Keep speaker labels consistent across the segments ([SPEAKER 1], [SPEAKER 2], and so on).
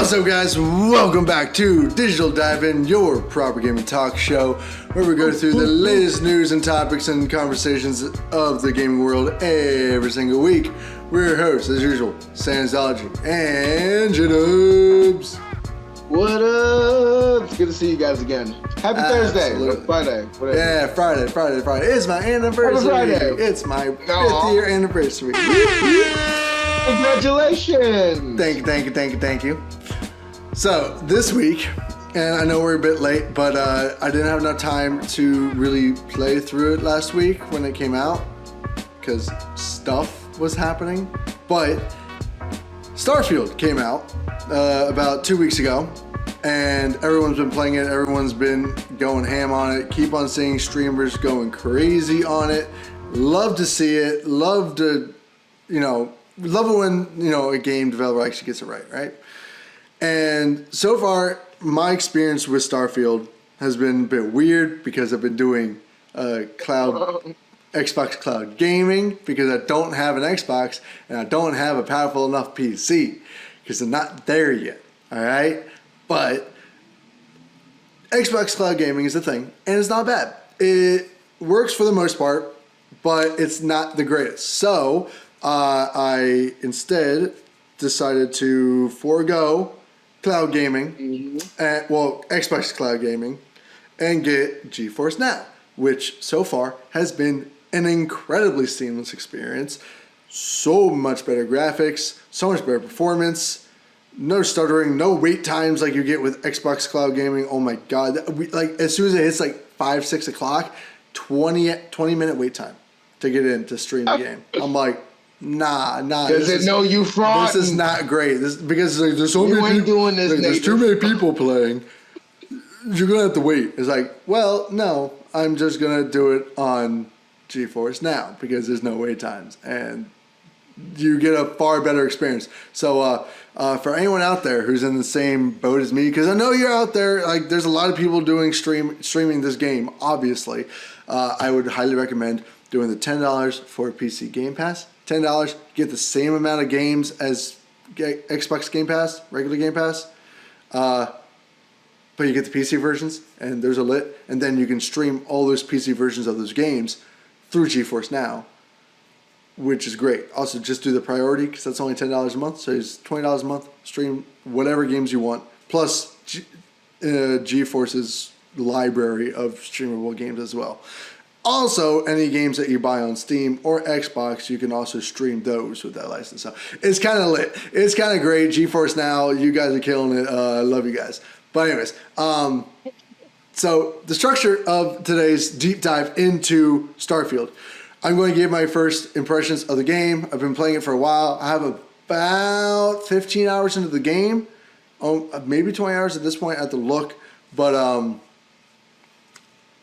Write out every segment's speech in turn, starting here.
[SPEAKER 1] What's up, guys? Welcome back to Digital Dive In, your proper gaming talk show, where we go through the latest news and topics and conversations of the gaming world every single week. We're your hosts, as usual, Sandsology and JayDubbs.
[SPEAKER 2] What up? It's good to see you guys again. Happy Thursday. Friday. Whatever.
[SPEAKER 1] Yeah, Friday. It's my anniversary. It's my 5th year anniversary.
[SPEAKER 2] Congratulations.
[SPEAKER 1] Thank you. So, this week, and I know we're a bit late, but I didn't have enough time to really play through it last week when it came out, because stuff was happening. But Starfield came out about 2 weeks ago, and everyone's been playing it. Everyone's been going ham on it. Keep on seeing streamers going crazy on it. Love to see it. Love it when, a game developer actually gets it right? And so far, my experience with Starfield has been a bit weird because I've been doing Xbox Cloud Gaming because I don't have an Xbox and I don't have a powerful enough PC because I'm not there yet, all right? But Xbox Cloud Gaming is a thing, and it's not bad. It works for the most part, but it's not the greatest. So I instead decided to forego cloud gaming, Xbox Cloud Gaming, and get GeForce Now, which so far has been an incredibly seamless experience. So much better graphics, so much better performance, no stuttering, no wait times like you get with Xbox Cloud Gaming. Oh my God. As soon as it hits 5, 6 o'clock, 20-minute wait time to get in to stream the game. I'm like, Nah.
[SPEAKER 2] Does it know you fraud?
[SPEAKER 1] This is not great. Because there's so many people.
[SPEAKER 2] Doing this,
[SPEAKER 1] there's too many people playing. You're gonna have to wait. It's like, well, no, I'm just gonna do it on GeForce Now because there's no wait times and you get a far better experience. So for anyone out there who's in the same boat as me, because I know you're out there, there's a lot of people doing streaming this game. Obviously, I would highly recommend doing the $10 for PC Game Pass. $10, get the same amount of games as Xbox Game Pass, regular Game Pass, but you get the PC versions, and there's a lit, and then you can stream all those PC versions of those games through GeForce Now, which is great. Also, just do the priority, because that's only $10 a month, so it's $20 a month, stream whatever games you want, plus GeForce's library of streamable games as well. Also, any games that you buy on Steam or Xbox, you can also stream those with that license. So it's kind of lit. It's kind of great. GeForce Now, you guys are killing it. I love you guys. But anyways, so the structure of today's deep dive into Starfield. I'm going to give my first impressions of the game. I've been playing it for a while. I have about 15 hours into the game. Maybe 20 hours at this point. I have to look. But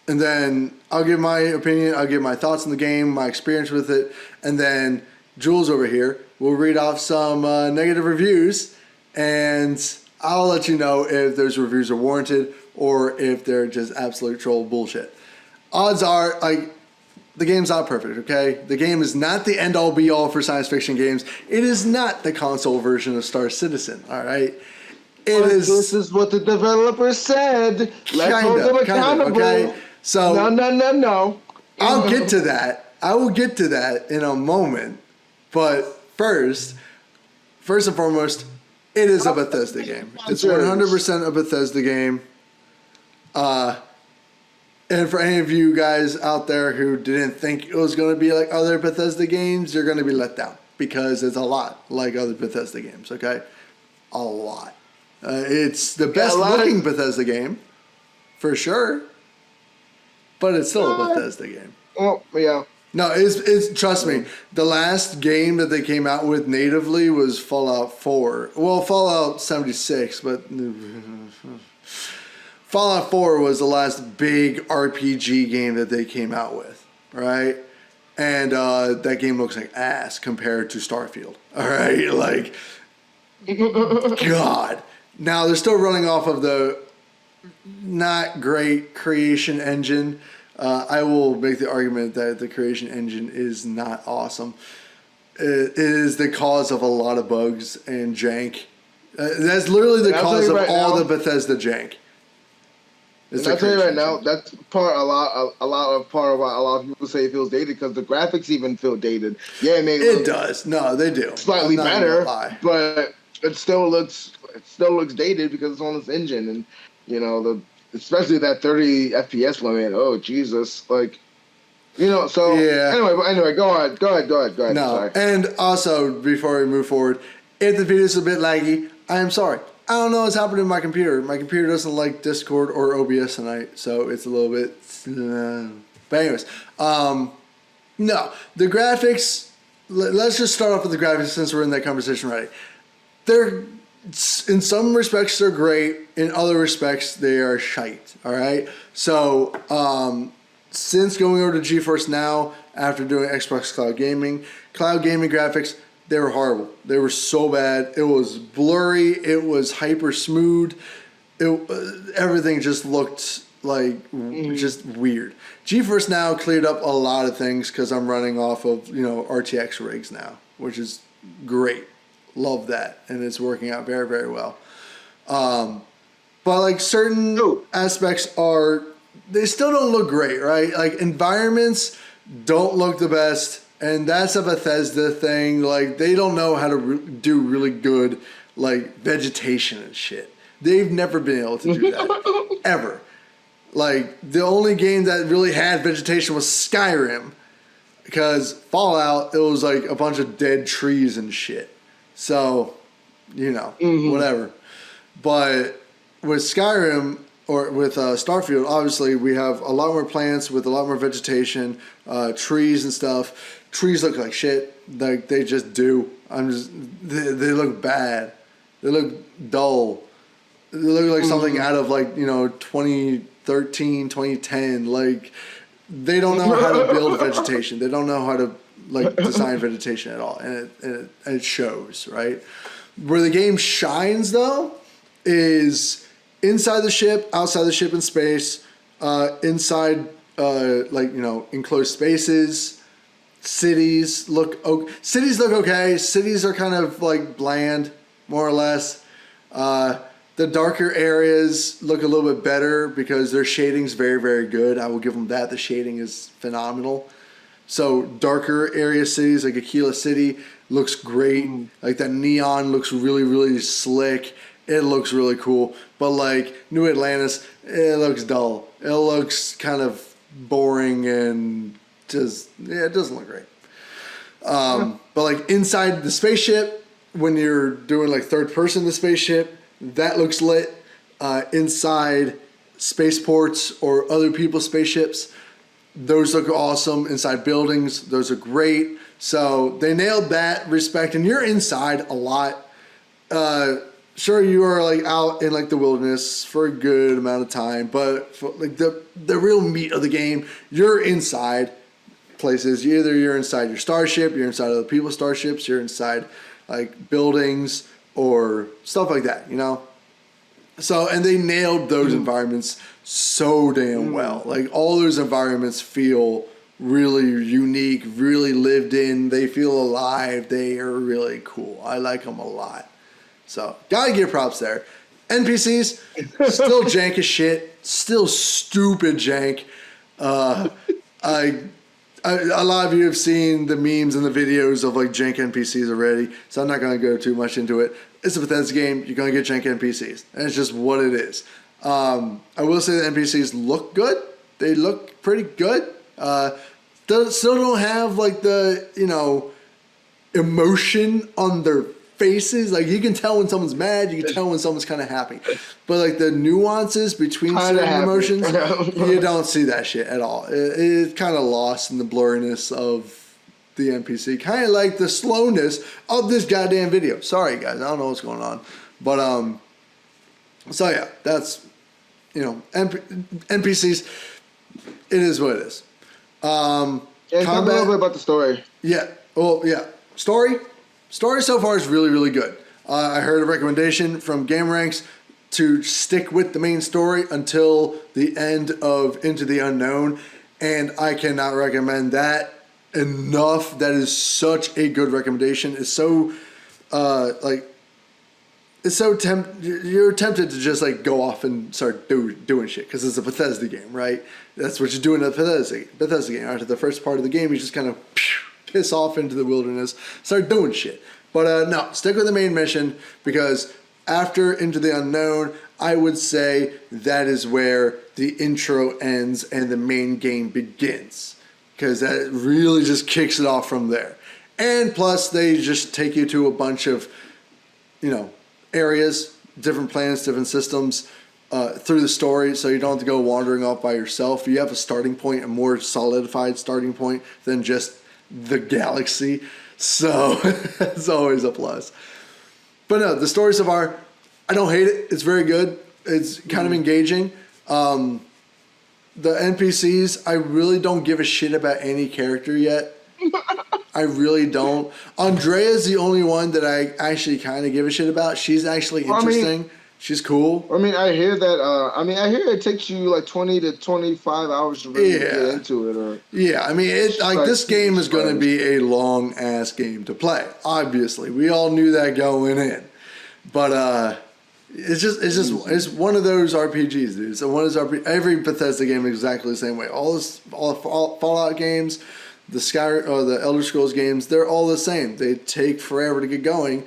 [SPEAKER 1] and then I'll give my opinion, I'll give my thoughts on the game, my experience with it, and then Jules over here will read off some negative reviews, and I'll let you know if those reviews are warranted or if they're just absolute troll bullshit. Odds are, the game's not perfect, okay? The game is not the end-all be-all for science fiction games. It is not the console version of Star Citizen, all right?
[SPEAKER 2] This is what the developer said. Let's hold them accountable.
[SPEAKER 1] Okay? So
[SPEAKER 2] no.
[SPEAKER 1] I'll get to that. I will get to that in a moment. But first and foremost, it is a Bethesda game. It's 100% a Bethesda game. And for any of you guys out there who didn't think it was going to be like other Bethesda games, you're going to be let down because it's a lot like other Bethesda games, okay? A lot. It's the best looking Bethesda game, for sure. But it's still a Bethesda game.
[SPEAKER 2] Oh, yeah.
[SPEAKER 1] No, it's trust me. The last game that they came out with natively was Fallout 4. Well, Fallout 76, but Fallout 4 was the last big RPG game that they came out with, right? And that game looks like ass compared to Starfield. All right, God. Now they're still running off of the not great creation engine. I will make the argument that the creation engine is not awesome. It is the cause of a lot of bugs and jank That's literally the cause of
[SPEAKER 2] right
[SPEAKER 1] all
[SPEAKER 2] now,
[SPEAKER 1] the Bethesda jank.
[SPEAKER 2] I'll tell you right now, that's a lot of why a lot of people say it feels dated, because the graphics even feel dated. Yeah,
[SPEAKER 1] it does. No, they do.
[SPEAKER 2] Slightly
[SPEAKER 1] I'm not gonna
[SPEAKER 2] better,
[SPEAKER 1] lie.
[SPEAKER 2] but it still looks dated because it's on this engine, and especially that 30 FPS limit. Oh Jesus, like. So
[SPEAKER 1] Yeah.
[SPEAKER 2] anyway, go ahead.
[SPEAKER 1] No,
[SPEAKER 2] Sorry.
[SPEAKER 1] and also before we move forward, if the video is a bit laggy, I am sorry. I don't know what's happening to my computer. My computer doesn't like Discord or OBS tonight, so it's a little bit. But anyways, no, the graphics. Let's just start off with the graphics since we're in that conversation already. They're in some respects they're great. In other respects, they are shite. All right, so since going over to GeForce Now after doing Xbox Cloud Gaming graphics, they were horrible. They were so bad. It was blurry. It was hyper smooth. Everything just looked like just weird. GeForce Now cleared up a lot of things because I'm running off of RTX rigs now, which is great. Love that, and it's working out very, very well. But like certain aspects they still don't look great, right? Like environments don't look the best, and that's a Bethesda thing. Like they don't know how to do really good like vegetation and shit. They've never been able to do that ever. Like the only game that really had vegetation was Skyrim, because Fallout, it was like a bunch of dead trees and shit. So, whatever. But with Skyrim or with Starfield, obviously we have a lot more plants with a lot more vegetation, trees and stuff. Trees look like shit. Like they just do. They look bad. They look dull. They look like something out of 2013, 2010. Like they don't know how to build vegetation. They don't know how to design vegetation at all, and it shows, right? Where the game shines though is inside the ship, outside the ship in space, inside enclosed spaces. Cities look okay. Cities are kind of like bland, more or less. The darker areas look a little bit better because their shading's very, very good. I will give them that. The shading is phenomenal. So darker area cities like Aquila City looks great. Like that neon looks really, really slick. It looks really cool. But like New Atlantis, it looks dull. It looks kind of boring and it doesn't look great. But like inside the spaceship, when you're doing like third person the spaceship, that looks lit. Inside spaceports or other people's spaceships, those look awesome. Inside buildings, those are great. So they nailed that respect. And you're inside a lot. Sure, you are like out in like the wilderness for a good amount of time, but for, like the real meat of the game, you're inside places. Either you're inside your starship, you're inside other people's starships, you're inside like buildings or stuff like that, So, and they nailed those environments so damn well. Like all those environments feel really unique, really lived in. They feel alive. They are really cool. I like them a lot. So, gotta give props there. NPCs, still jank as shit. Still stupid jank. A lot of you have seen the memes and the videos of like jank NPCs already, so I'm not going to go too much into it. It's a Bethesda game. You're going to get jank NPCs, and it's just what it is. I will say the NPCs look good. They look pretty good. Still don't have like the emotion on their faces. Like you can tell when someone's mad, you can tell when someone's kind of happy, but like the nuances between certain emotions, you don't see that shit at all. It's kind of lost in the blurriness of the NPC, kind of like the slowness of this goddamn video. Sorry guys, I don't know what's going on, but so yeah, that's NPCs. It is what it is.
[SPEAKER 2] Yeah, tell me a little bit about the story.
[SPEAKER 1] Yeah, well, yeah, story so far is really, really good. I heard a recommendation from GameRanks to stick with the main story until the end of Into the Unknown, and I cannot recommend that enough. That is such a good recommendation. It's so it's so you're tempted to just like go off and start doing shit because it's a Bethesda game, right? That's what you do in a Bethesda game. After the first part of the game, you just kind of piss off into the wilderness, start doing shit. But no, stick with the main mission because after Into the Unknown, I would say that is where the intro ends and the main game begins because that really just kicks it off from there. And plus, they just take you to a bunch of, areas, different planets, different systems through the story, so you don't have to go wandering off by yourself. You have a starting point, a more solidified starting point than just the galaxy. So it's always a plus. But no, the story so far, I don't hate it. It's very good. It's kind of engaging. The NPCs, I really don't give a shit about any character yet. I really don't. Andrea's the only one that I actually kind of give a shit about. She's actually interesting. She's cool.
[SPEAKER 2] I hear that. I hear it takes you like 20 to 25 hours to really get into it.
[SPEAKER 1] This game is going to be a long ass game to play. Obviously, we all knew that going in, but it's one of those RPGs, dude. So every Bethesda game is exactly the same way. All Fallout games. The Skyrim or the Elder Scrolls games, they're all the same. They take forever to get going,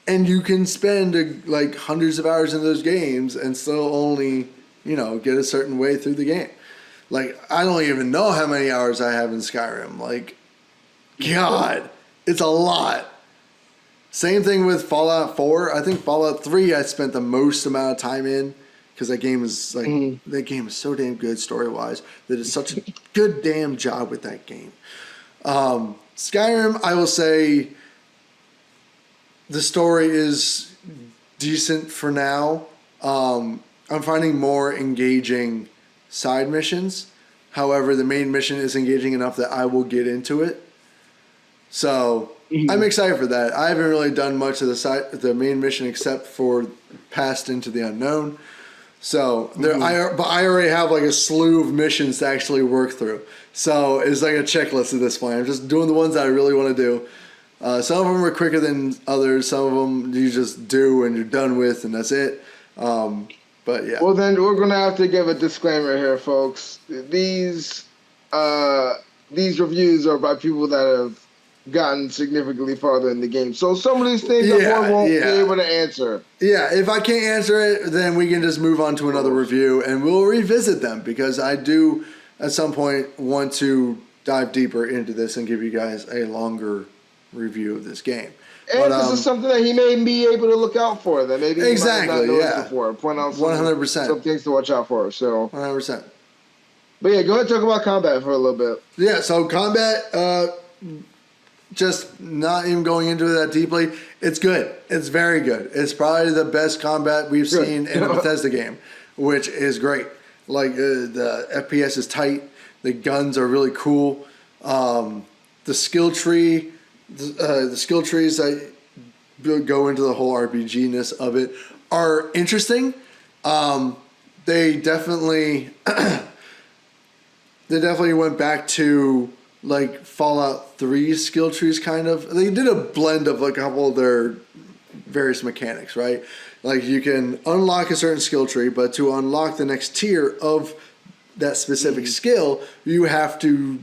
[SPEAKER 1] and you can spend like hundreds of hours in those games and still only, get a certain way through the game. Like, I don't even know how many hours I have in Skyrim. Like, God, it's a lot. Same thing with Fallout 4. I think Fallout 3 I spent the most amount of time in because that game is that game is so damn good story-wise. They did such a good damn job with that game. Skyrim, I will say the story is decent for now. I'm finding more engaging side missions. However, the main mission is engaging enough that I will get into it. So I'm excited for that. I haven't really done much of the main mission except for past Into the Unknown. So I already have like a slew of missions to actually work through. So it's like a checklist at this point. I'm just doing the ones that I really want to do. Some of them are quicker than others. Some of them you just do and you're done with, and that's it. But yeah.
[SPEAKER 2] Well, then we're gonna have to give a disclaimer here, folks. These reviews are by people that have gotten significantly farther in the game. So some of these things one won't be able to answer.
[SPEAKER 1] Yeah, if I can't answer it, then we can just move on to another review and we'll revisit them because I do at some point want to dive deeper into this and give you guys a longer review of this game.
[SPEAKER 2] And this is something that he may be able to look out for that maybe he might not noticed before. Point out 100%. Some things to watch out for. So
[SPEAKER 1] 100%.
[SPEAKER 2] But yeah, go ahead and talk about combat for a little bit.
[SPEAKER 1] Yeah, so combat, just not even going into it that deeply, it's good. It's very good. It's probably the best combat we've seen in a Bethesda game, which is great. Like the FPS is tight. The guns are really cool. The skill tree, the skill trees that go into the whole RPG-ness of it are interesting. They definitely went back to like Fallout 3 skill trees kind of. They did a blend of like a couple of their various mechanics, right? Like you can unlock a certain skill tree, but to unlock the next tier of that specific skill, you have to,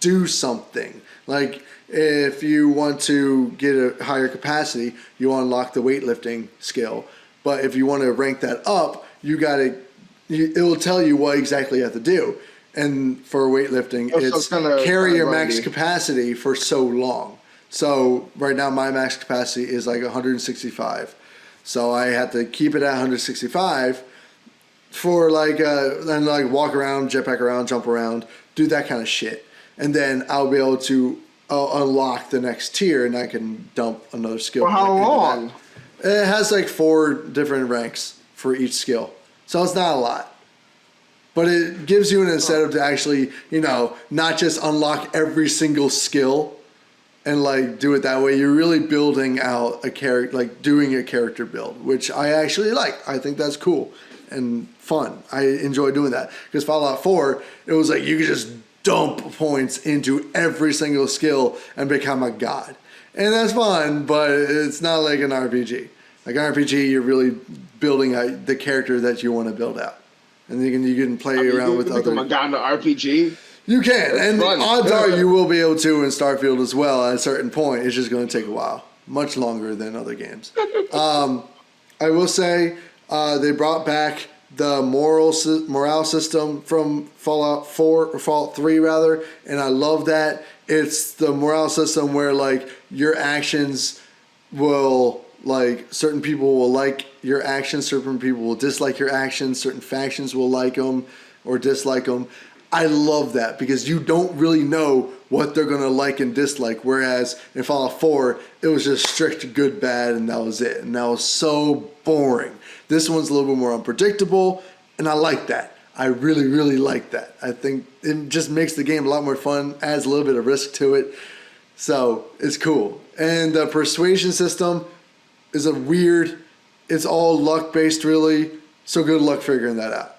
[SPEAKER 1] do something. Like if you want to get a higher capacity, you unlock the weightlifting skill. But if you want to rank that up, it will tell you what exactly you have to do. And for weightlifting, it's carry your max capacity for so long. So right now my max capacity is like 165. So I have to keep it at 165 for then walk around, jetpack around, jump around, do that kind of shit. And then I'll be able to unlock the next tier and I can dump another skill.
[SPEAKER 2] For how long?
[SPEAKER 1] It has like 4 different ranks for each skill. So it's not a lot. But it gives you an incentive to actually, not just unlock every single skill and do it that way. You're really building out a character, doing a character build, which I actually like. I think that's cool and fun. I enjoy doing that because Fallout 4, it was like you could just dump points into every single skill and become a god. And that's fun, but it's not like an RPG. Like an RPG, you're really building out the character that you want to build out, and you can play around with other.
[SPEAKER 2] Become a guy in the RPG.
[SPEAKER 1] You can,
[SPEAKER 2] That's
[SPEAKER 1] and
[SPEAKER 2] fun.
[SPEAKER 1] odds are you will be able to in Starfield as well. At a certain point, it's just going to take a while, much longer than other games. I will say they brought back the morale system from Fallout 4 or Fallout 3 rather, and I love that. It's the morale system where like your actions will like certain people will like your actions, certain people will dislike your actions, certain factions will like them or dislike them. I love that because you don't really know what they're going to like and dislike. Whereas in Fallout 4, it was just strict good, bad, and that was it. And that was so boring. This one's a little bit more unpredictable, and I like that. I really, really like that. I think it just makes the game a lot more fun, adds a little bit of risk to it. So it's cool. And the persuasion system is it's all luck based really. So good luck figuring that out.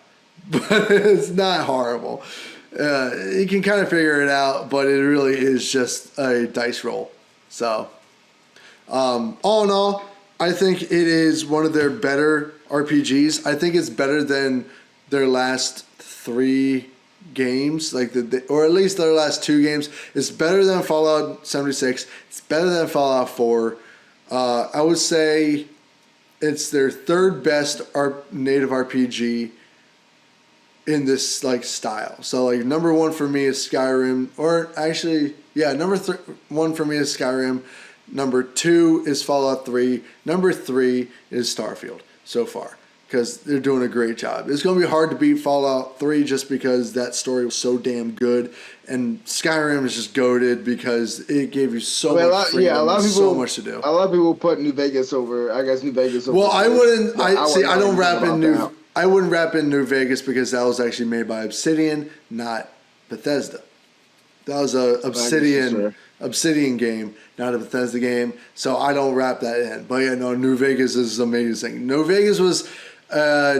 [SPEAKER 1] But it's not horrible. You can kind of figure it out, but it really is just a dice roll. So, all in all, I think it is one of their better RPGs. I think it's better than their last 3 games, or at least their last 2 games. It's better than Fallout 76. It's better than Fallout 4. I would say it's their 3rd best native RPG in this like style. So like number 1 for me is Skyrim, or actually number 1 for me is Skyrim. Number 2 is Fallout 3. Number 3 is Starfield so far because they're doing a great job. It's going to be hard to beat Fallout 3 just because that story was so damn good, and Skyrim is just goated because it gave you so much freedom, a lot of people, so much to do.
[SPEAKER 2] A lot of people put New Vegas over. I guess New Vegas. Over
[SPEAKER 1] well, I wouldn't. I don't wrap in New. I wouldn't wrap in New Vegas because that was actually made by Obsidian, not Bethesda. That was a Obsidian game, not a Bethesda game. So I don't wrap that in. But yeah, no, New Vegas is amazing. New Vegas was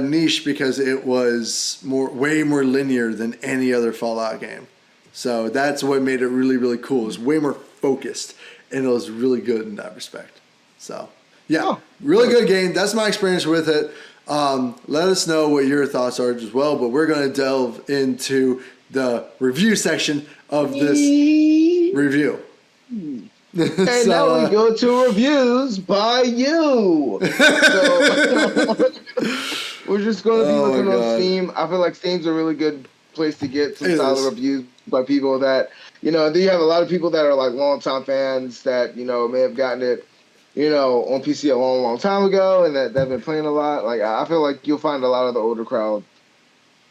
[SPEAKER 1] niche because it was way more linear than any other Fallout game. So that's what made it really, really cool. It was way more focused, and it was really good in that respect. So yeah, really good game. That's my experience with it. Let us know what your thoughts are as well, but we're going to delve into the review section of this review.
[SPEAKER 2] And now we go to reviews by you. So, we're just going to be looking on Steam. I feel like Steam's a really good place to get some solid reviews by people that, you have a lot of people that are like longtime fans that, may have gotten it on PC a long, long time ago, and that they've been playing a lot. Like, I feel like you'll find a lot of the older crowd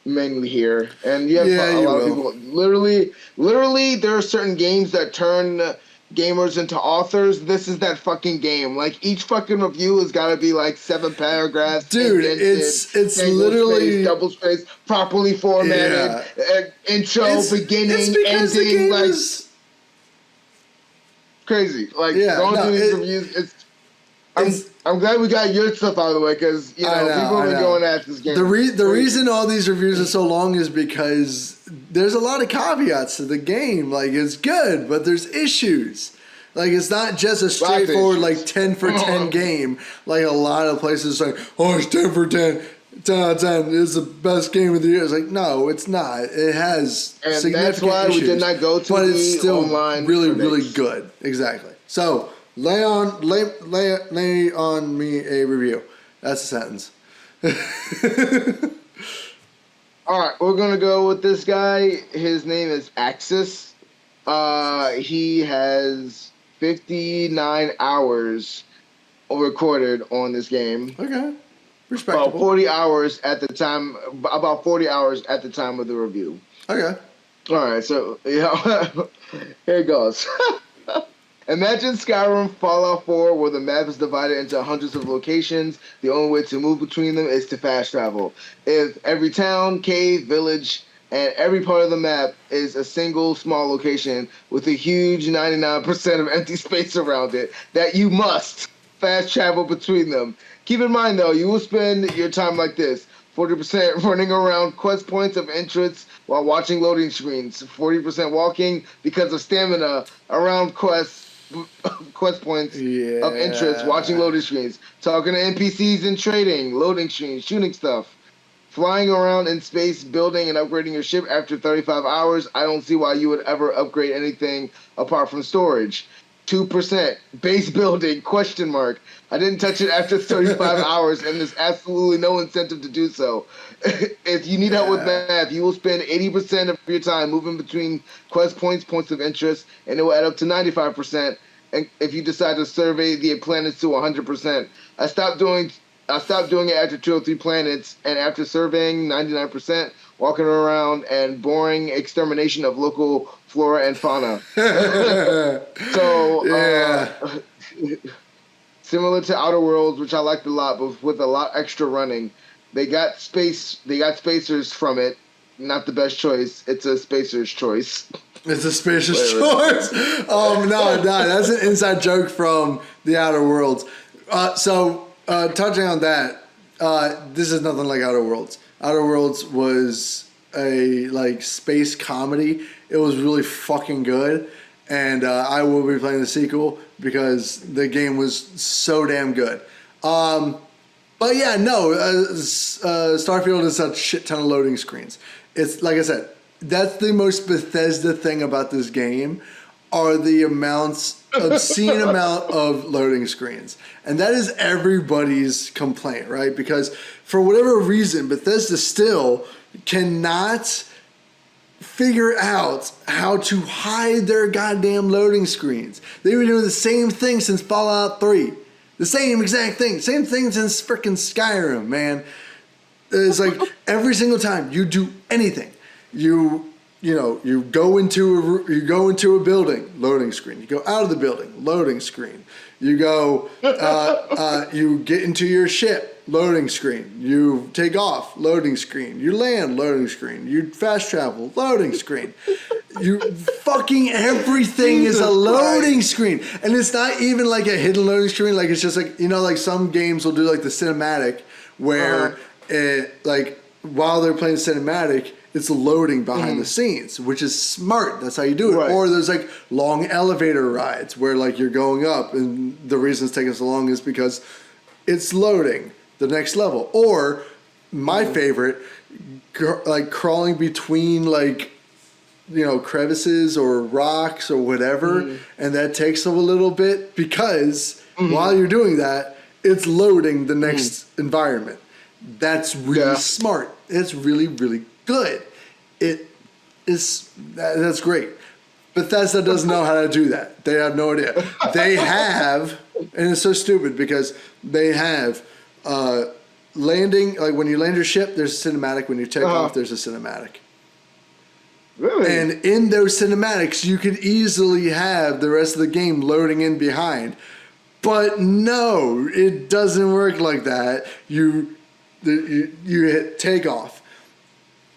[SPEAKER 2] mainly here, and you have a lot of people. Literally, there are certain games that turn gamers into authors. This is that fucking game. Like, each fucking review has got to be like 7 paragraphs.
[SPEAKER 1] Dude, it's literally
[SPEAKER 2] double space, properly formatted, intro, beginning, ending, like. Crazy, like going through these reviews. I'm glad we got your stuff out of the way because people have been going after this game.
[SPEAKER 1] The reason all these reviews are so long is because there's a lot of caveats to the game. Like, it's good, but there's issues. Like, it's not just a straightforward like 10 for 10 game. Like a lot of places like, oh, it's 10 for 10. 10 out of 10 is the best game of the year. It's like, no, it's not. It has significant
[SPEAKER 2] that's why
[SPEAKER 1] issues,
[SPEAKER 2] we did not go to
[SPEAKER 1] but it's still
[SPEAKER 2] online
[SPEAKER 1] really,
[SPEAKER 2] critics.
[SPEAKER 1] really good. Exactly. So lay on me a review. That's a sentence.
[SPEAKER 2] All right, we're gonna go with this guy. His name is Axis. He has 59 hours recorded on this game.
[SPEAKER 1] Okay. Respectable.
[SPEAKER 2] About 40 hours at the time. About 40 hours at the time of the review.
[SPEAKER 1] Okay.
[SPEAKER 2] All right. So here it goes. Imagine Skyrim, Fallout 4, where the map is divided into hundreds of locations. The only way to move between them is to fast travel. If every town, cave, village, and every part of the map is a single small location with a huge 99% of empty space around it, that you must fast travel between them. Keep in mind, though, you will spend your time like this. 40% running around quest points of interest while watching loading screens. 40% walking because of stamina around quest quest points of interest, watching loading screens, talking to NPCs and trading, loading screens, shooting stuff, flying around in space, building and upgrading your ship after 35 hours. I don't see why you would ever upgrade anything apart from storage. 2% base building, question mark. I didn't touch it after 35 hours, and there's absolutely no incentive to do so. If you need help with math, you will spend 80% of your time moving between quest points, points of interest, and it will add up to 95%. And if you decide to survey the planets to 100%, I stopped doing it after 2 or 3 planets, and after surveying 99%, walking around and boring extermination of local flora and fauna. So, similar to Outer Worlds, which I liked a lot, but with a lot extra running. They got spacers from it. Not the best choice. It's a spacer's choice.
[SPEAKER 1] It's a spacer's choice. No, that's an inside joke from the Outer Worlds. Touching on that, this is nothing like Outer Worlds. Outer Worlds was a space comedy. It was really fucking good, and I will be playing the sequel because the game was so damn good. But yeah, no, Starfield is a shit ton of loading screens. It's like I said, that's the most Bethesda thing about this game are the obscene amount of loading screens. And that is everybody's complaint, right? Because for whatever reason, Bethesda still cannot figure out how to hide their goddamn loading screens. They've been doing the same thing since Fallout 3. The same exact thing. Same thing since freaking Skyrim, man. It's like every single time you do anything, you go into a building, loading screen. You go out of the building, loading screen. You go, you get into your ship, loading screen. You take off, loading screen. You land, loading screen. You fast travel, loading screen. You fucking everything is a loading screen, and it's not even like a hidden loading screen. Like it's just like some games will do like the cinematic where while they're playing cinematic, it's loading behind the scenes, which is smart. That's how you do it. Right. Or there's like long elevator rides where like you're going up, and the reason it's taking so long is because it's loading the next level. Or my favorite, like crawling between crevices or rocks or whatever, and that takes a little bit because while you're doing that, it's loading the next environment. That's really smart. It's really, really good. That's great. Bethesda doesn't know how to do that. They have no idea. They have, and it's so stupid because they have landing, like when you land your ship, there's a cinematic. When you take off, there's a cinematic. Really? And in those cinematics, you could easily have the rest of the game loading in behind. But no, it doesn't work like that. You hit takeoff,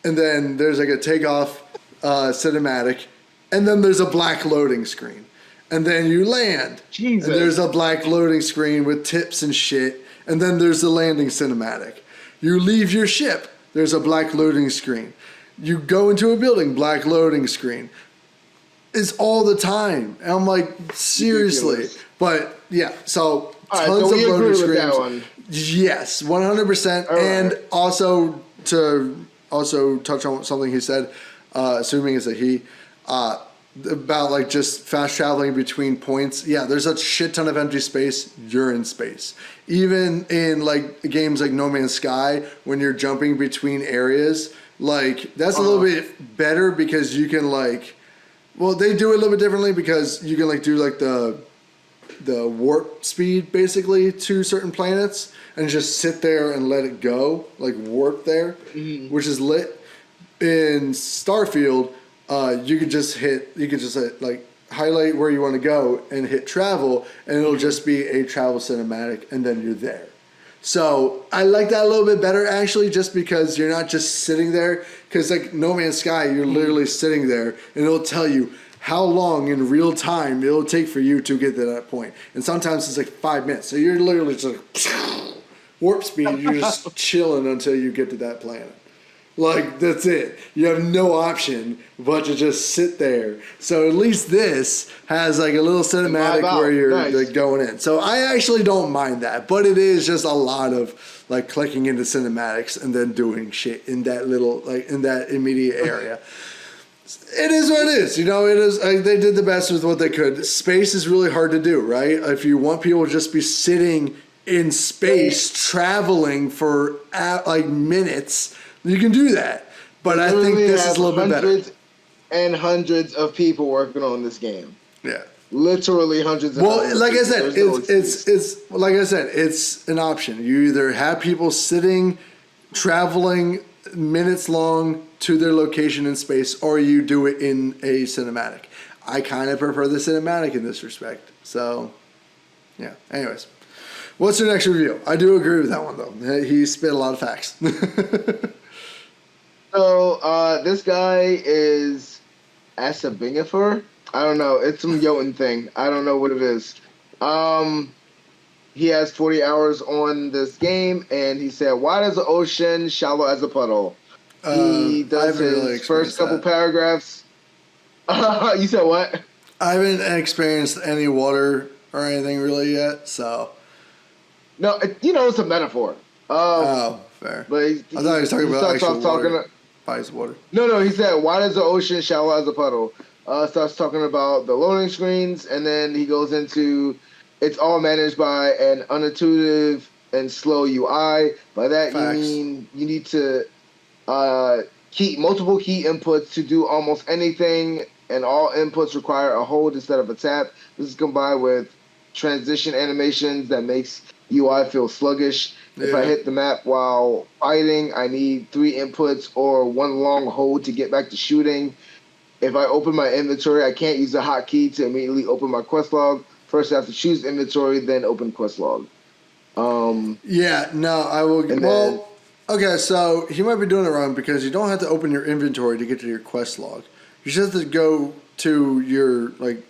[SPEAKER 1] and then there's like a takeoff cinematic, and then there's a black loading screen. And then you land, and there's a black loading screen with tips and shit, and then there's the landing cinematic. You leave your ship, there's a black loading screen. You go into a building, black loading screen. It's all the time. And I'm like, seriously. Ridiculous. But yeah, so tons of loading screens. Yes, 100%. And also to touch on something he said, assuming it's a he, about like just fast traveling between points. Yeah, there's a shit ton of empty space. You're in space. Even in like games like No Man's Sky, when you're jumping between areas, like that's a little bit better because you can they do it a little bit differently because you can do like the warp speed basically to certain planets and just sit there and let it go, like warp there, which is lit. In Starfield, you could just highlight where you want to go and hit travel, and it'll just be a travel cinematic, and then you're there. So I like that a little bit better actually, just because you're not just sitting there. Because like No Man's Sky, you're literally sitting there, and it'll tell you how long in real time it'll take for you to get to that point. And sometimes it's like 5 minutes. So you're literally just like warp speed. You're just chilling until you get to that planet. Like, that's it. You have no option but to just sit there. So at least this has like a little cinematic where you're like going in. So I actually don't mind that, but it is just a lot of like clicking into cinematics and then doing shit in that little, like in that immediate area. It is what it is. You know, it is. They did the best with what they could. Space is really hard to do, right? If you want people to just be sitting in space, traveling for like minutes, you can do that. But I think this is a little bit better.
[SPEAKER 2] Hundreds and hundreds of people working on this game.
[SPEAKER 1] Yeah.
[SPEAKER 2] Literally hundreds of
[SPEAKER 1] Well, like I said, it's like I said, it's an option. You either have people sitting, traveling minutes long to their location in space, or you do it in a cinematic. I kind of prefer the cinematic in this respect. So, yeah. Anyways, what's your next review? I do agree with that one, though. He spit a lot of facts.
[SPEAKER 2] So, this guy is Asabingafer. I don't know. It's some Jotun thing. I don't know what it is. He has 40 hours on this game, and he said, "Wide as the ocean, shallow as a puddle." He does his first couple paragraphs. You said what?
[SPEAKER 1] I haven't experienced any water or anything really yet, so.
[SPEAKER 2] No, it's a metaphor.
[SPEAKER 1] Oh, fair.
[SPEAKER 2] But
[SPEAKER 1] I thought he was talking about actual water. Bodies of water.
[SPEAKER 2] No, he said, "Wide as the ocean, shallow as a puddle." Starts talking about the loading screens, and then he goes into, it's all managed by an unintuitive and slow UI. By that, you mean you need to multiple key inputs to do almost anything, and all inputs require a hold instead of a tap. This is combined with transition animations that makes UI feel sluggish. Yeah. If I hit the map while fighting, I need 3 inputs or 1 long hold to get back to shooting. If I open my inventory, I can't use a hotkey to immediately open my quest log. First, I have to choose inventory, then open quest log.
[SPEAKER 1] Yeah, no, I will. Okay, so he might be doing it wrong because you don't have to open your inventory to get to your quest log. You just have to go to your like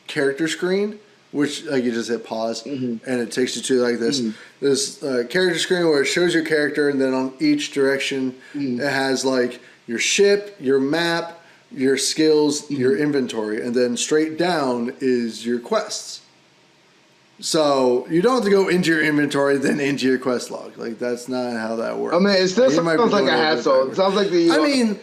[SPEAKER 1] character screen, which like you just hit pause, and it takes you to like this character screen where it shows your character, and then on each direction it has like your ship, your map, your skills, your inventory, and then straight down is your quests. So you don't have to go into your inventory, then into your quest log. Like, that's not how that works.
[SPEAKER 2] I mean, it still sounds like a hassle. It sounds like the UI.
[SPEAKER 1] I mean,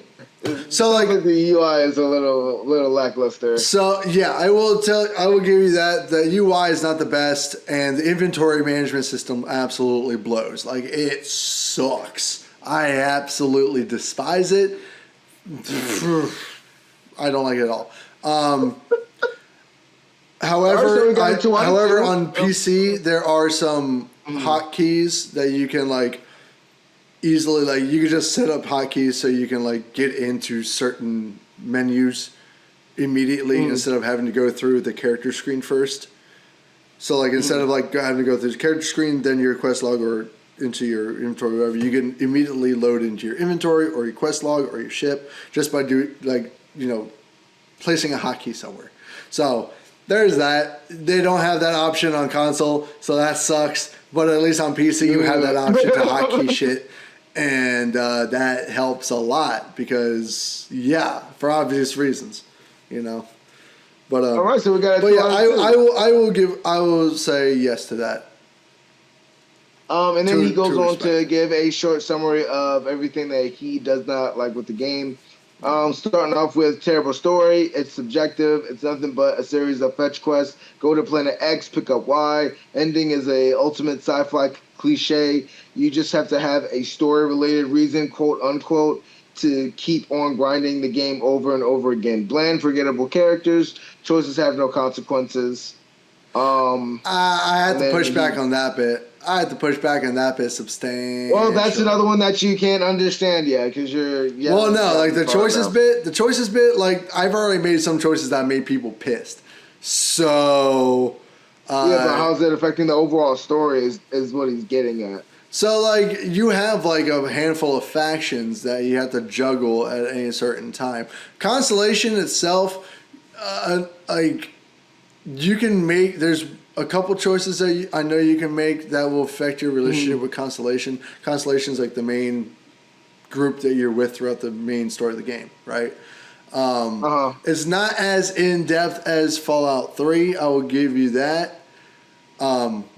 [SPEAKER 1] so like
[SPEAKER 2] the UI is a little lackluster.
[SPEAKER 1] So yeah, I will give you that the UI is not the best, and the inventory management system absolutely blows. Like, it sucks. I absolutely despise it. I don't like it at all. However, on PC there are some hotkeys that you can like easily, like, you can just set up hotkeys so you can like get into certain menus immediately instead of having to go through the character screen first. So like instead of like having to go through the character screen, then your quest log or into your inventory, or whatever, you can immediately load into your inventory or your quest log or your ship just by placing a hotkey somewhere. So there's that. They don't have that option on console, so that sucks. But at least on PC, you have that option to hotkey shit, and that helps a lot because, yeah, for obvious reasons, But
[SPEAKER 2] all right, so we got.
[SPEAKER 1] But yeah, I will say yes to that.
[SPEAKER 2] And then he goes on to give a short summary of everything that he does not like with the game. Starting off with terrible story. It's subjective. It's nothing but a series of fetch quests. Go to planet X, pick up Y. Ending is a ultimate sci-fi cliche. You just have to have a story-related reason, quote unquote, to keep on grinding the game over and over again. Bland, forgettable characters. Choices have no consequences.
[SPEAKER 1] I had to push back on that bit. Substantially.
[SPEAKER 2] Well, that's another one that you can't understand yet because you're. Yeah,
[SPEAKER 1] well, no, like the choices bit. Like, I've already made some choices that made people pissed. So.
[SPEAKER 2] Yeah, but how's it affecting the overall story? Is what he's getting at.
[SPEAKER 1] So, like, you have like a handful of factions that you have to juggle at any certain time. Constellation itself, like, you can make. There's a couple choices that I know you can make that will affect your relationship with Constellation. Constellation is like the main group that you're with throughout the main story of the game, right?
[SPEAKER 2] Uh-huh.
[SPEAKER 1] It's not as in depth as Fallout 3. I will give you that.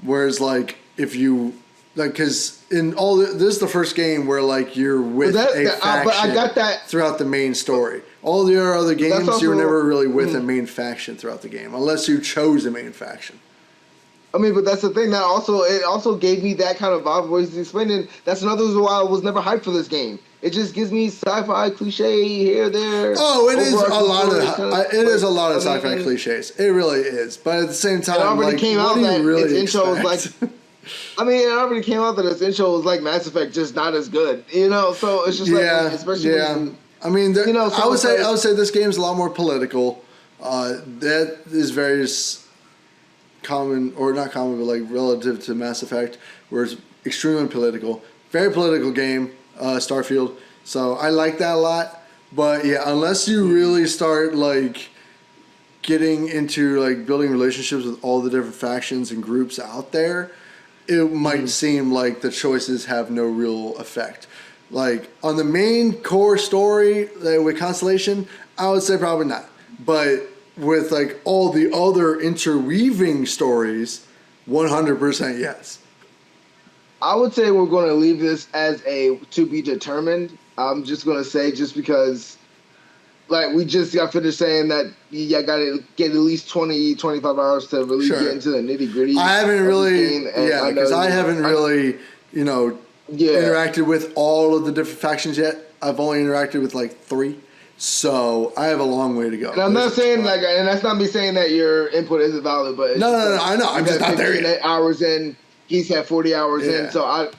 [SPEAKER 1] Whereas like if you like, because in all this is the first game where like you're with a faction
[SPEAKER 2] but I got that
[SPEAKER 1] throughout the main story. All the other games
[SPEAKER 2] also,
[SPEAKER 1] you were never really with a main faction throughout the game, unless you chose a main faction.
[SPEAKER 2] I mean, but that's the thing. It also gave me that kind of vibe where he's explaining. That's another reason why I was never hyped for this game. It just gives me sci-fi cliche here, there.
[SPEAKER 1] Oh, it is a lot of sci-fi cliches. It really is. But at the same time,
[SPEAKER 2] it already came out that its intro was like. I mean, it already came out that its intro was like Mass Effect, just not as good. So it's just especially.
[SPEAKER 1] I mean, I would say this game's a lot more political. That is very common, or not common, but like relative to Mass Effect, where it's extremely political. Very political game, Starfield. So I like that a lot. But yeah, unless you really start like getting into like building relationships with all the different factions and groups out there, it might seem like the choices have no real effect. Like on the main core story with Constellation, I would say probably not. But with like all the other interweaving stories, 100% yes.
[SPEAKER 2] I would say we're going to leave this as a to be determined. I'm just going to say just because, like, we just got finished saying that you got to get at least 20, 25 hours to really get into the nitty gritty.
[SPEAKER 1] I haven't really, because I haven't really, interacted with all of the different factions yet. I've only interacted with like 3. So I have a long way to go.
[SPEAKER 2] And I'm not saying and that's not me saying that your input isn't valid, but it's
[SPEAKER 1] no, I know. I'm just not there yet.
[SPEAKER 2] Hours in, he's had 40 hours in, so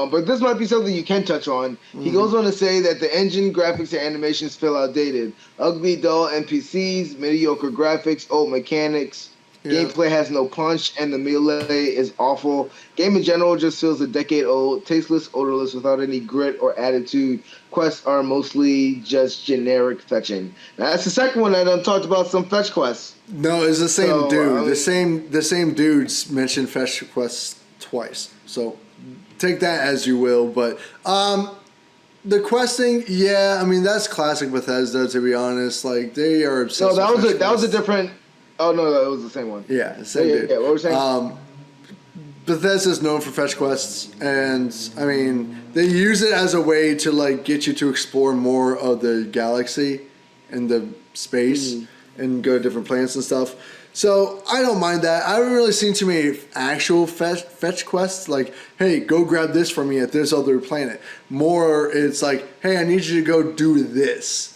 [SPEAKER 2] but this might be something you can touch on. He goes on to say that the engine, graphics, and animations feel outdated. Ugly, dull NPCs, mediocre graphics, old mechanics. Gameplay has no punch, and the melee is awful. Game in general just feels a decade old, tasteless, odorless, without any grit or attitude. Quests are mostly just generic fetching. Now, that's the second one I done talked about some fetch quests.
[SPEAKER 1] No, it's the same dude. The same dudes mentioned fetch quests twice. So take that as you will. But the questing, I mean that's classic Bethesda. To be honest, like they are obsessed.
[SPEAKER 2] No, that was a different. Oh no, it was the same one.
[SPEAKER 1] Yeah, same dude.
[SPEAKER 2] Yeah, what were you saying?
[SPEAKER 1] Bethesda's known for fetch quests, and I mean they use it as a way to like get you to explore more of the galaxy and the space and go to different planets and stuff. So I don't mind that. I haven't really seen too many actual fetch quests like, hey, go grab this for me at this other planet. More, it's like, hey, I need you to go do this.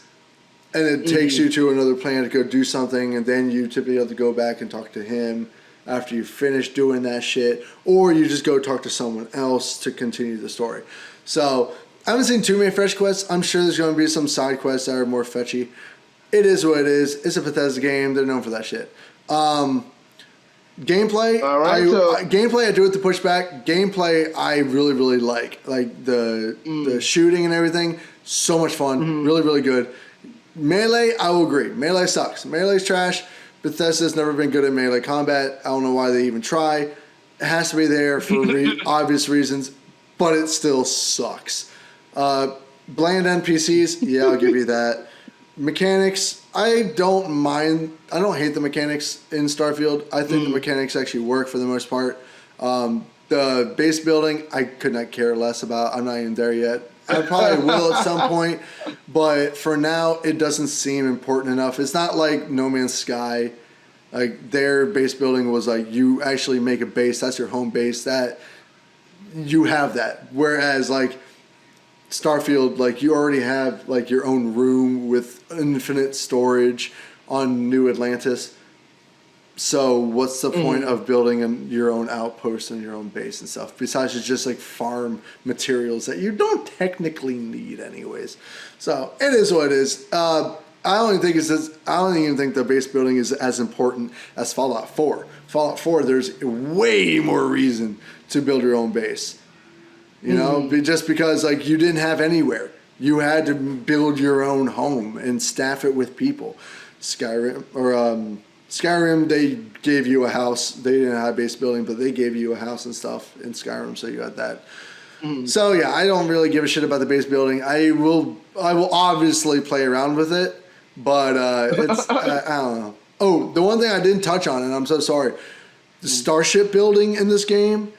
[SPEAKER 1] And it takes you to another planet to go do something, and then you typically have to go back and talk to him after you finish doing that shit, or you just go talk to someone else to continue the story. So I haven't seen too many fetch quests. I'm sure there's going to be some side quests that are more fetchy. It is what it is. It's a Bethesda game. They're known for that shit. Gameplay, gameplay I do with the pushback. Gameplay I really, really like the shooting and everything. So much fun. Really, really good. Melee, I will agree. Melee sucks. Melee's trash. Bethesda's never been good at melee combat. I don't know why they even try. It has to be there for obvious reasons, but it still sucks. Bland NPCs, I'll give you that. Mechanics, I don't mind. I don't hate the mechanics in Starfield. I think the mechanics actually work for the most part. The base building, I could not care less about. I'm not even there yet. I probably will at some point, but for now, it doesn't seem important enough. It's not like No Man's Sky. Like, their base building was like, you actually make a base, that's your home base, that you have that. Whereas, like, Starfield, like, you already have, like, your own room with infinite storage on New Atlantis. So what's the point of building your own outpost and your own base and stuff? Besides just like farm materials that you don't technically need anyways. So it is what it is. I don't even think the base building is as important as Fallout 4. Fallout 4, there's way more reason to build your own base. You know, just because like you didn't have anywhere. You had to build your own home and staff it with people. Skyrim, they gave you a house. They didn't have a base building, but they gave you a house and stuff in Skyrim, so you had that. So yeah, I don't really give a shit about the base building. I will obviously play around with it, but it's I don't know. Oh, the one thing I didn't touch on, and I'm so sorry, the starship building in this game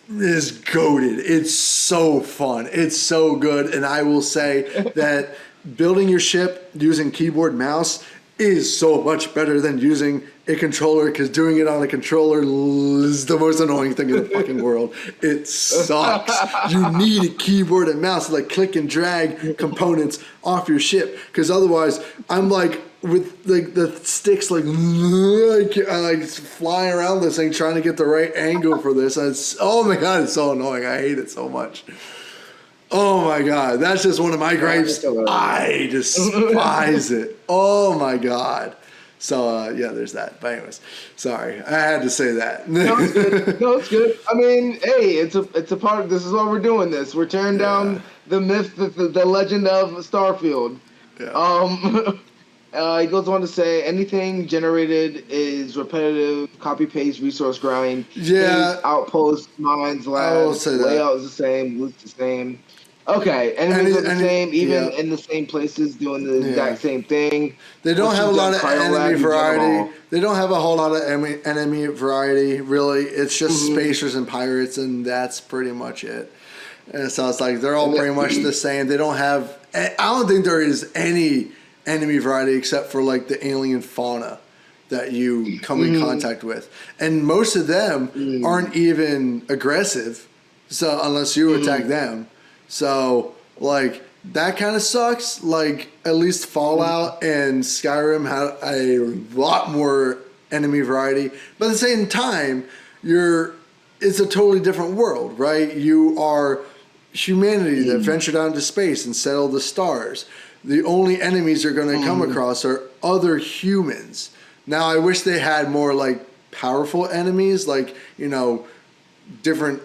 [SPEAKER 1] is goated. It's so fun. It's so good, and I will say that building your ship using keyboard mouse is so much better than using a controller, because doing it on a controller is the most annoying thing in the fucking world. It sucks. You need a keyboard and mouse to like click and drag components off your ship, because otherwise I'm like with like the sticks like flying around this thing trying to get the right angle for this. And it's, oh my god, it's so annoying. I hate it so much. Oh my god, that's just one of my gripes. I despise it. Oh my god. So yeah, there's that. But anyways, sorry, I had to say that.
[SPEAKER 2] No, it's good. No, it's good. I mean, hey, it's a part. This is why we're doing this. We're tearing down the myth, the legend of Starfield.
[SPEAKER 1] Yeah.
[SPEAKER 2] He goes on to say anything generated is repetitive, copy paste, resource grind.
[SPEAKER 1] Yeah.
[SPEAKER 2] Outposts, mines, labs. Layout is the same. Loot's the same. Okay, enemies are the same, even in the same places doing the exact same thing.
[SPEAKER 1] They don't have a lot of enemy variety. They don't have a whole lot of enemy variety, really. It's just spacers and pirates, and that's pretty much it. And so it's like they're all pretty much the same. They don't have... I don't think there is any enemy variety except for like the alien fauna that you come in contact with. And most of them aren't even aggressive, so unless you attack them. So, like, that kind of sucks. Like, at least Fallout and Skyrim had a lot more enemy variety. But at the same time, it's a totally different world, right? You are humanity that ventured out into space and settled the stars. The only enemies you're going to come across are other humans. Now, I wish they had more, like, powerful enemies, like, you know, different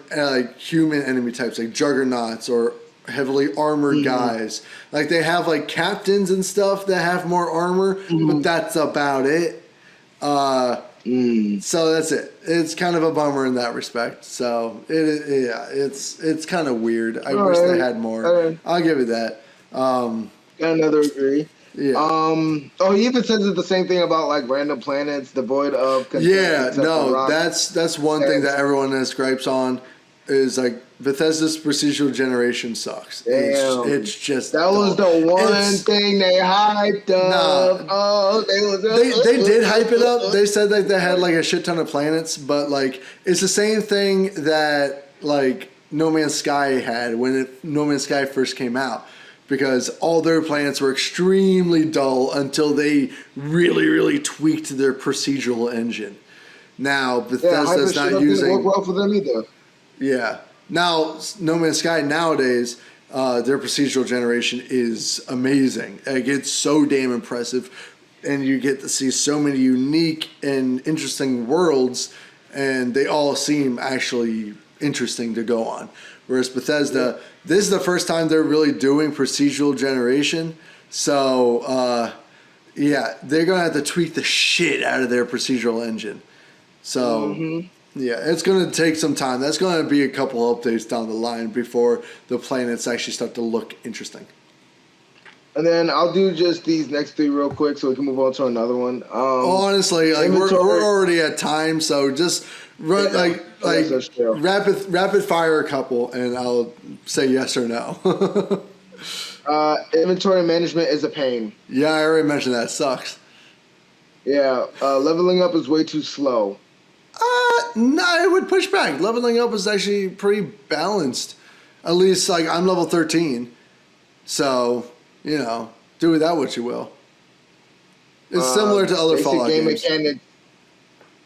[SPEAKER 1] human enemy types, like juggernauts or heavily armored guys. Like they have like captains and stuff that have more armor, but that's about it. So that's it. It's kind of a bummer in that respect. So it's kind of weird. I wish they had more. I'll give it that.
[SPEAKER 2] Got another agree.
[SPEAKER 1] Yeah.
[SPEAKER 2] He even says it the same thing about like random planets devoid of consent.
[SPEAKER 1] Yeah, no, that's one thing that everyone has gripes on is like Bethesda's procedural generation sucks.
[SPEAKER 2] Damn.
[SPEAKER 1] It's just
[SPEAKER 2] that was the one thing they hyped up.
[SPEAKER 1] They did hype it up. They said that they had like a shit ton of planets, but like it's the same thing that like No Man's Sky had when No Man's Sky first came out. Because all their planets were extremely dull until they really, really tweaked their procedural engine. Now, Bethesda's not using...
[SPEAKER 2] Didn't work well for them either.
[SPEAKER 1] Yeah. Now, No Man's Sky nowadays, their procedural generation is amazing. Like, it's so damn impressive. And you get to see so many unique and interesting worlds, and they all seem actually interesting to go on. Whereas Bethesda, this is the first time they're really doing procedural generation. So, they're going to have to tweak the shit out of their procedural engine. So, yeah, it's going to take some time. That's going to be a couple updates down the line before the planets actually start to look interesting.
[SPEAKER 2] And then I'll do just these next three real quick so we can move on to another one.
[SPEAKER 1] Honestly, like we're already at time, so just run rapid fire a couple, and I'll say yes or no.
[SPEAKER 2] Inventory management is a pain.
[SPEAKER 1] Yeah, I already mentioned that. It sucks.
[SPEAKER 2] Yeah, leveling up is way too slow.
[SPEAKER 1] No, I would push back. Leveling up is actually pretty balanced. At least, like, I'm level 13, so... You know, do with that what you will. It's similar to other Fallout games.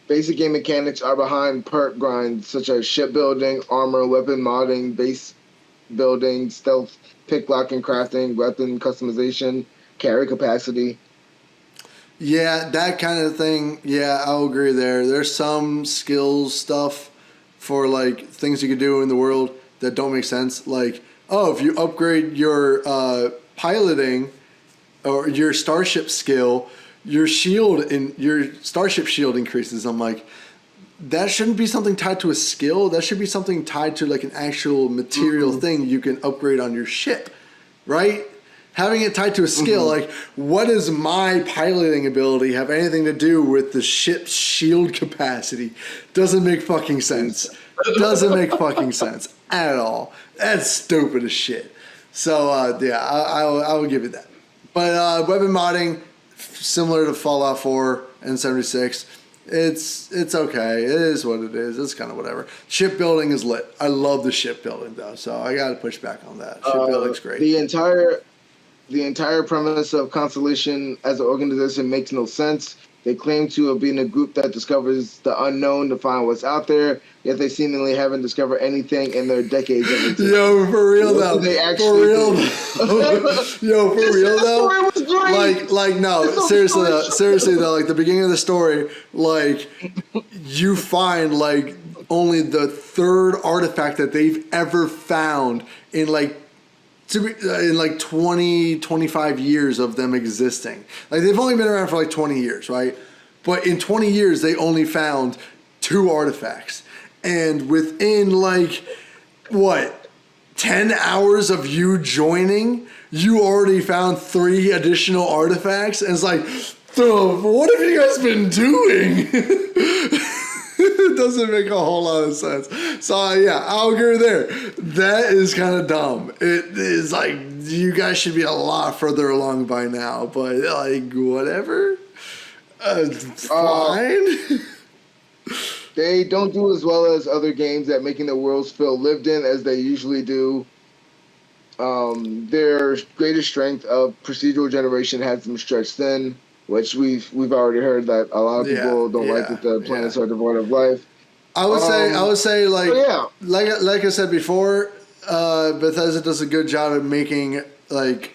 [SPEAKER 2] Basic game mechanics are behind perk grinds such as shipbuilding, armor, weapon modding, base building, stealth, pick locking, crafting, weapon customization, carry capacity.
[SPEAKER 1] Yeah, that kind of thing. Yeah, I'll agree there. There's some skills stuff for like things you could do in the world that don't make sense. Like, if you upgrade your piloting or your starship skill, your starship shield increases. I'm like, that shouldn't be something tied to a skill. That should be something tied to like an actual material thing you can upgrade on your ship, right? Having it tied to a skill, like what does my piloting ability have anything to do with the ship's shield capacity? Doesn't make fucking sense. Doesn't make fucking sense at all. That's stupid as shit. So yeah, I will give you that. But weapon modding, similar to Fallout 4 and 76, it's okay. It is what it is. It's kind of whatever. Shipbuilding is lit. I love the shipbuilding though, so I got to push back on that. Shipbuilding's great.
[SPEAKER 2] The entire premise of Constellation as an organization makes no sense. They claim to have been a group that discovers the unknown to find what's out there, yet they seemingly haven't discovered anything in their decades of existence.
[SPEAKER 1] Yo, for real though. Like no, seriously though, like the beginning of the story, like you find like only the third artifact that they've ever found in like 20, 25 years of them existing. Like they've only been around for like 20 years, right? But in 20 years, they only found 2 artifacts. And within like, 10 hours of you joining, you already found 3 additional artifacts. And it's like, what have you guys been doing? It doesn't make a whole lot of sense. So yeah, I'll agree there. That is kind of dumb. It is like you guys should be a lot further along by now, but like whatever. Fine.
[SPEAKER 2] They don't do as well as other games at making the worlds feel lived in as they usually do. Their greatest strength of procedural generation has them stretched thin, which we've already heard that a lot of people don't like that the planets are devoid of life.
[SPEAKER 1] I would say like I said before, Bethesda does a good job at making like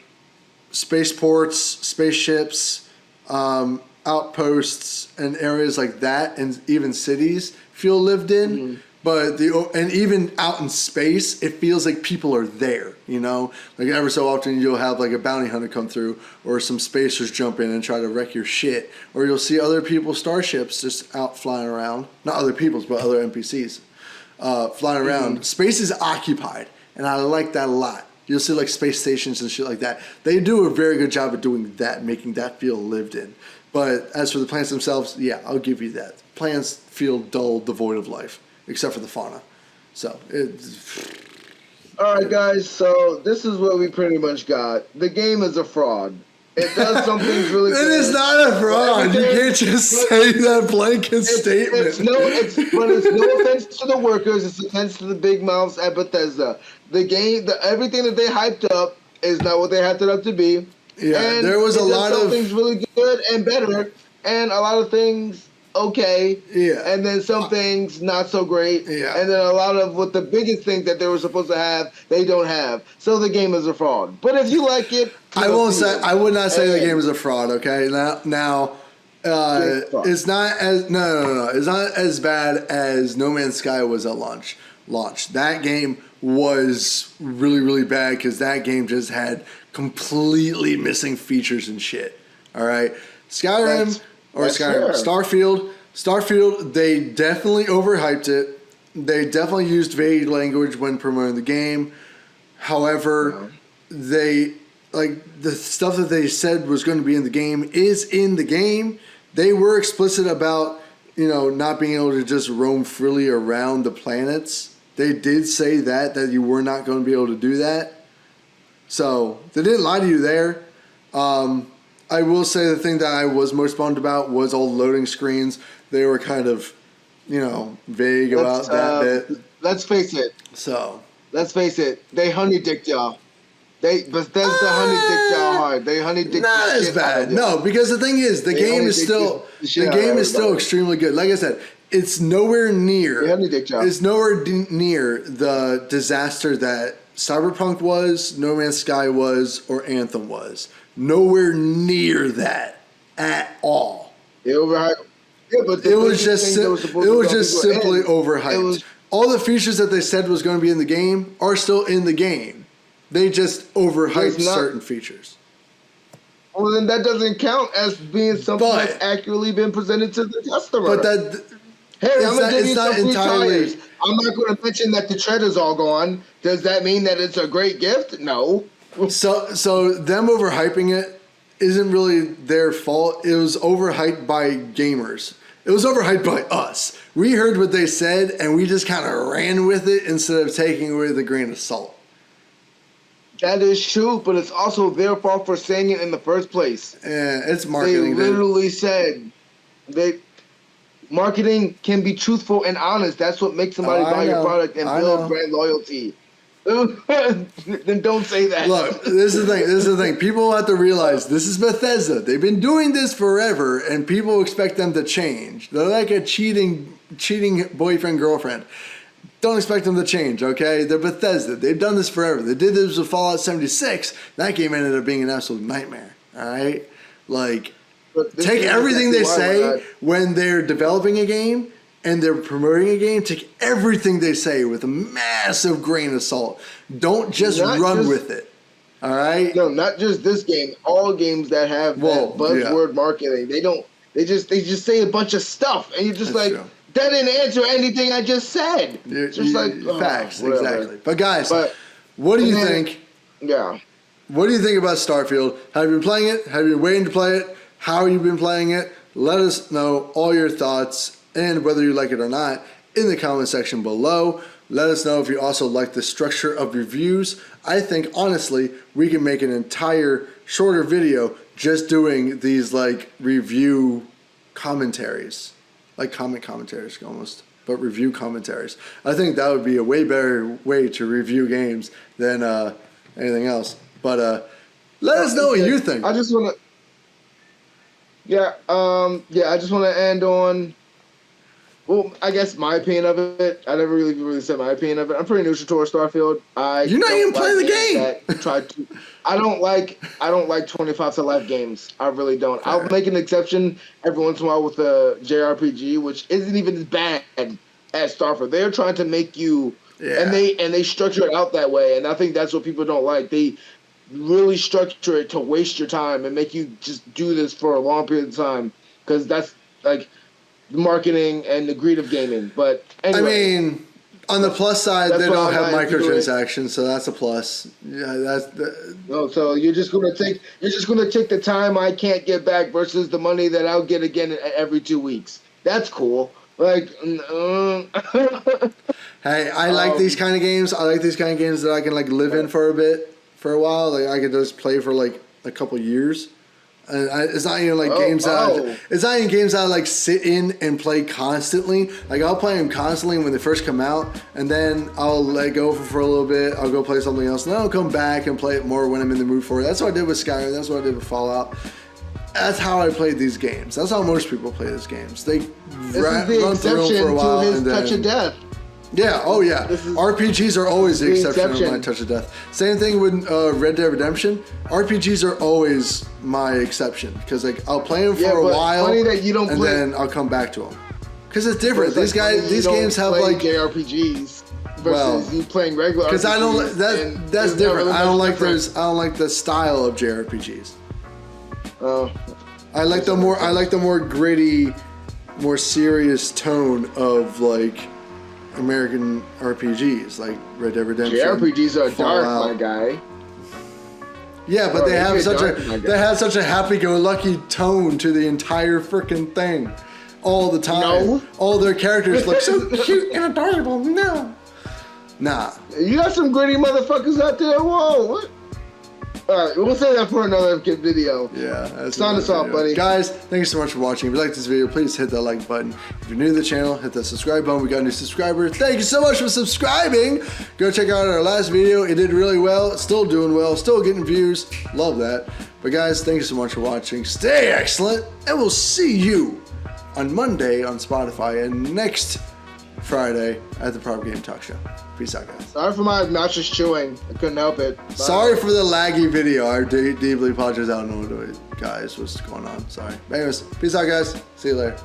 [SPEAKER 1] spaceports, spaceships, outposts, and areas like that, and even cities feel lived in. But and even out in space, it feels like people are there, you know? Like ever so often you'll have like a bounty hunter come through or some spacers jump in and try to wreck your shit. Or you'll see other people's starships just out flying around. Not other people's, but other NPCs flying around. Space is occupied, and I like that a lot. You'll see like space stations and shit like that. They do a very good job of doing that, making that feel lived in. But as for the planets themselves, yeah, I'll give you that. Planets feel dull, devoid of life. Except for the fauna. So,
[SPEAKER 2] all right, guys. So, this is what we pretty much got. The game is a fraud. It does some things really good.
[SPEAKER 1] It is not a fraud. You can't just say that blanket statement.
[SPEAKER 2] It's no offense to the workers. It's offense to the big mouths at Bethesda. The game, everything that they hyped up is not what they hyped it up to be.
[SPEAKER 1] Yeah, and there was a lot of
[SPEAKER 2] things really good and better, and a lot of things okay, and then some things not so great, and then a lot of what the biggest things that they were supposed to have, they don't have. So the game is a fraud. But if you like it,
[SPEAKER 1] I would not say the game is a fraud. Okay, now, it's not as no, it's not as bad as No Man's Sky was at launch. That game was really, really bad because that game just had completely missing features and shit. All right, Starfield, they definitely overhyped it. They definitely used vague language when promoting the game. However, they the stuff that they said was going to be in the game is in the game. They were explicit about, not being able to just roam freely around the planets. They did say that you were not going to be able to do that. So they didn't lie to you there. I will say the thing that I was most bummed about was all the loading screens. They were kind of, vague about that bit.
[SPEAKER 2] Let's face it. They honey-dicked y'all. Bethesda honey-dicked y'all hard. They honey-dicked
[SPEAKER 1] not as bad. No, because the thing is, the game is still extremely good. Like I said, it's nowhere near. It's nowhere near the disaster that Cyberpunk was, No Man's Sky was, or Anthem was. Nowhere near that at all.
[SPEAKER 2] It overhyped. Yeah, but
[SPEAKER 1] it was just simply overhyped. All the features that they said was going to be in the game are still in the game. They just overhyped certain features.
[SPEAKER 2] Well, then that doesn't count as being something that's accurately been presented to the customer.
[SPEAKER 1] But
[SPEAKER 2] Hey, I'm gonna give you some free
[SPEAKER 1] entirely...
[SPEAKER 2] tires. I'm not going to mention that the tread is all gone. Does that mean that it's a great gift? No.
[SPEAKER 1] So them overhyping it isn't really their fault. It was overhyped by gamers. It was overhyped by us. We heard what they said, and we just kind of ran with it instead of taking it with a grain of salt.
[SPEAKER 2] That is true, but it's also their fault for saying it in the first place.
[SPEAKER 1] Yeah, it's marketing.
[SPEAKER 2] They literally said marketing can be truthful and honest. That's what makes somebody buy your product and build brand loyalty. Then don't say that.
[SPEAKER 1] Look, this is the thing. People have to realize this is Bethesda. They've been doing this forever, and people expect them to change. They're like a cheating boyfriend, girlfriend. Don't expect them to change, okay? They're Bethesda. They've done this forever. They did this with Fallout 76. That game ended up being an absolute nightmare, all right? Like, take everything they say when they're developing a game and they're promoting a game. Take everything they say with a massive grain of salt. Don't just run with it, all right?
[SPEAKER 2] No, not just this game. All games that have that buzzword marketing. They just say a bunch of stuff, and you're just true. That didn't answer anything I just said.
[SPEAKER 1] Facts, exactly. But guys, what do you think?
[SPEAKER 2] Yeah.
[SPEAKER 1] What do you think about Starfield? Have you been playing it? Have you been waiting to play it? How have you been playing it? Let us know all your thoughts and whether you like it or not in the comment section below. Let us know if you also like the structure of reviews. I think, honestly, we can make an entire shorter video just doing these, like, review commentaries. Like comic commentaries almost, but review commentaries. I think that would be a way better way to review games than anything else. But let us know what you think.
[SPEAKER 2] I just want to, I just want to end on, well, I guess my opinion of it. I never really said my opinion of it. I'm pretty neutral towards Starfield.
[SPEAKER 1] You're not even playing the game.
[SPEAKER 2] I don't like 25 to life games. I really don't. Fair. I'll make an exception every once in a while with a JRPG, which isn't even as bad as Starfield. They're trying to make you, and they structure it out that way, and I think that's what people don't like. They really structure it to waste your time and make you just do this for a long period of time, because that's like the marketing and the greed of gaming. But anyway.
[SPEAKER 1] I mean, on the plus side, they don't have microtransactions, so that's a plus. Yeah,
[SPEAKER 2] so you're just gonna take the time I can't get back versus the money that I'll get again every 2 weeks. That's cool. Like,
[SPEAKER 1] hey, I like these kind of games. I like these kind of games that I can like live in for a while. Like I could just play for like a couple years. It's not even like games that it's not even games that I like sit in and play constantly. Like I'll play them constantly when they first come out, and then I'll let go for a little bit. I'll go play something else, and then I'll come back and play it more when I'm in the mood for it. That's what I did with Skyrim. That's what I did with Fallout. That's how I played these games. That's how most people play these games. They run through them for a while and then
[SPEAKER 2] touch of death.
[SPEAKER 1] Yeah, RPGs are always the exception of my touch of death. Same thing with Red Dead Redemption. RPGs are always my exception because like I'll play them for a while and then I'll come back to them because it's different. These games have like
[SPEAKER 2] JRPGs versus you playing regular.
[SPEAKER 1] Because I don't. That's different. I don't like the style of JRPGs. I like the more gritty, more serious tone of like American RPGs like Red Dead Redemption.
[SPEAKER 2] JRPGs are
[SPEAKER 1] Fallout.
[SPEAKER 2] dark, my guy.
[SPEAKER 1] Yeah, but they have such a happy-go-lucky tone to the entire freaking thing, all the time.
[SPEAKER 2] No.
[SPEAKER 1] All their characters look so cute and adorable. No, nah.
[SPEAKER 2] You got some gritty motherfuckers out there. Whoa, what? All right, we'll say that for another video.
[SPEAKER 1] Yeah.
[SPEAKER 2] Sign us off, buddy.
[SPEAKER 1] Guys, thank you so much for watching. If you like this video, please hit that like button. If you're new to the channel, hit that subscribe button. We got a new subscriber. Thank you so much for subscribing. Go check out our last video. It did really well. It's still doing well. Still getting views. Love that. But guys, thank you so much for watching. Stay excellent. And we'll see you on Monday on Spotify and next Friday at the Prop Game Talk Show. Peace out, guys.
[SPEAKER 2] Sorry for my obnoxious chewing. I couldn't help it. Bye.
[SPEAKER 1] Sorry for the laggy video. I deeply apologize. I don't know, guys, what's going on. Sorry. Anyways, peace out, guys. See you later.